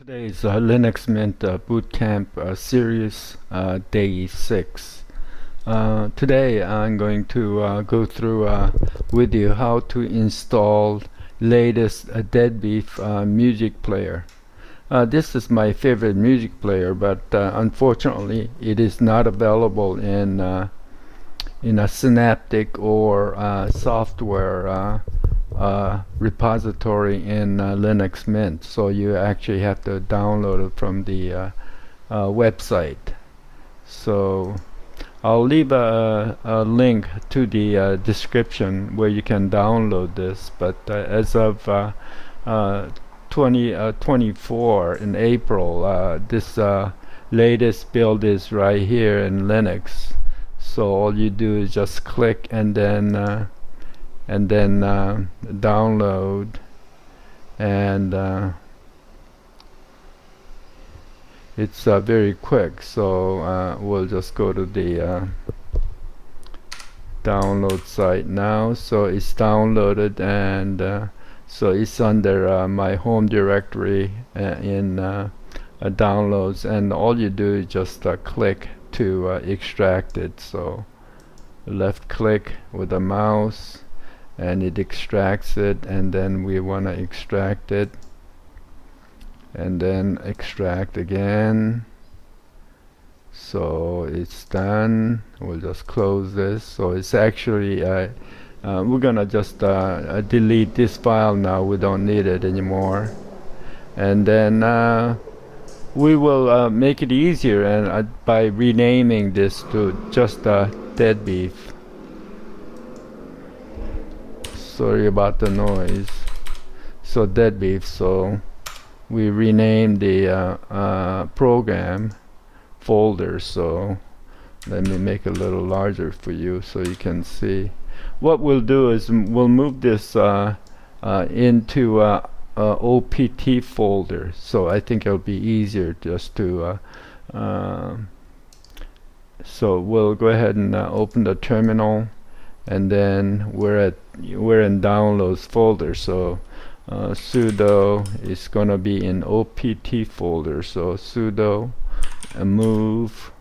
Today's LinuxMint bootcamp series, day 6. Today I'm going to go through with you how to install latest DeadBeef music player. This is my favorite music player, but unfortunately it is not available in a synaptic or software repository in LinuxMint, so you actually have to download it from the website. So I'll leave a link to the description where you can download this, but as of 2024 in April, this latest build is right here in Linux. So all you do is just click and then download, and it's very quick. So we'll just go to the download site now. So it's downloaded, and so it's under my home directory in downloads, and all you do is just click to extract it. So left click with the mouse and it extracts it, and then we want to extract it and then extract again. So it's done. We'll just close this. So it's actually we're gonna just delete this file now. We don't need it anymore, and then we will make it easier and by renaming this to just DeadBeef. Sorry about the noise. So DeadBeef. So we renamed the program folder. So let me make it a little larger for you so you can see. What we'll do is we'll move this into OPT folder. So I think it'll be easier just to so we'll go ahead and open the terminal, and then we're in downloads folder. So sudo is gonna be in OPT folder. So sudo move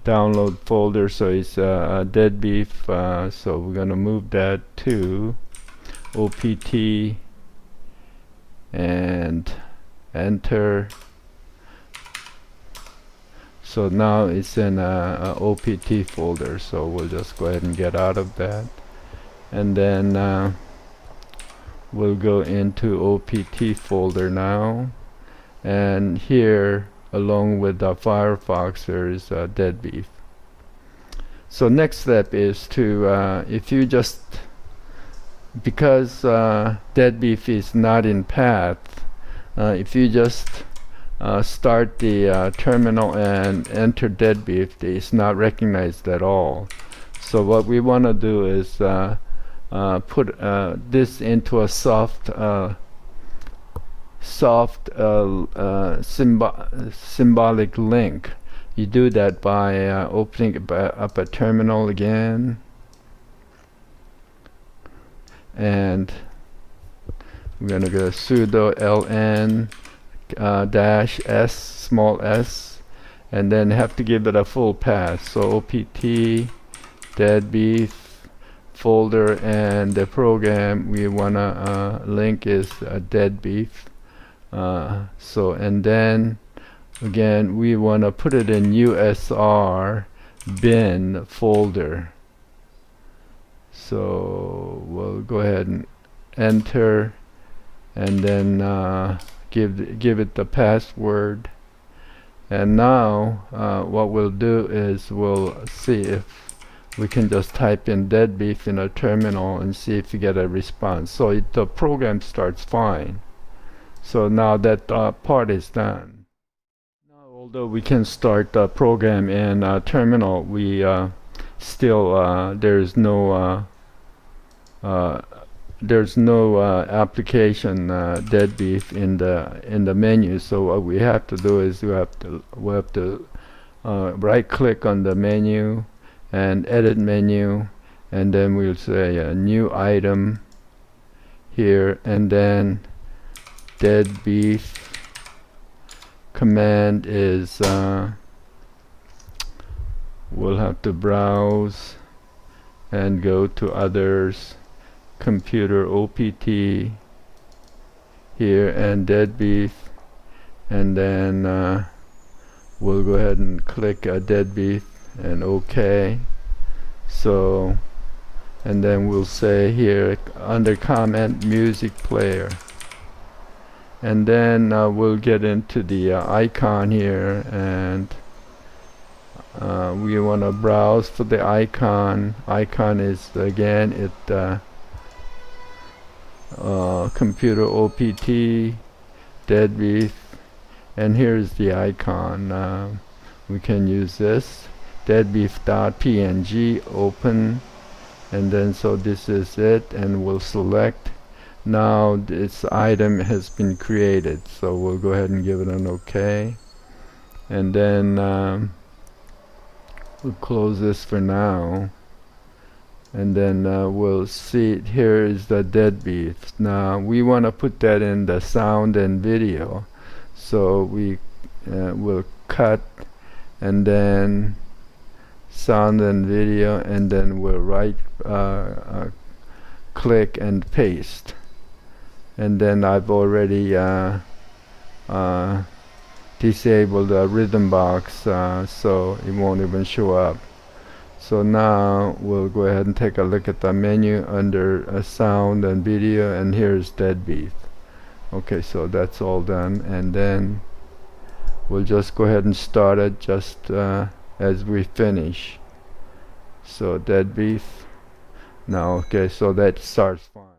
download folder. So it's DeadBeef. So we're gonna move that to OPT and enter. So now it's in a OPT folder. So we'll just go ahead and get out of that, and then we'll go into OPT folder now, and here along with the Firefox there is DeadBeef. So next step is to if you just, because DeadBeef is not in path, if you just start the terminal and enter DeadBeef, it's not recognized at all. So what we want to do is put this into a symbolic link. You do that by opening up a terminal again, and we're going to go sudo ln -s small s, and then have to give it a full path. So OPT DeadBeef folder, and the program we wanna link is DeadBeef. So and then again we wanna put it in USR bin folder. So we'll go ahead and enter, and then give it the password. And now what we'll do is we'll see if we can just type in DeadBeef in a terminal and see if you get a response. So the program starts fine. So now that part is done. Now, although we can start the program in terminal, we still there's no application DeadBeef in the menu. So what we have to do is we have to right click on the menu and edit menu, and then we'll say a new item here, and then DeadBeef command is we'll have to browse and go to others, computer OPT here, and DeadBeef, and then we'll go ahead and click DeadBeef and OK. So, and then we'll say here under comment music player, and then we'll get into the icon here, and we want to browse for the icon. Icon is again computer OPT DeadBeef, and here's the icon. We can use this deadbeef.png, open, and then so this is it, and we'll select. Now this item has been created, so we'll go ahead and give it an OK, and then we'll close this for now, and then we'll see here is the DeadBeef. Now we want to put that in the sound and video, so we will cut, and then sound and video, and then we'll right click and paste, and then I've already disabled the rhythm box, so it won't even show up. So now we'll go ahead and take a look at the menu under sound and video, and here's DeadBeef. Okay, so that's all done, and then we'll just go ahead and start it just as we finish. So DeadBeef now. Okay, so that starts fine.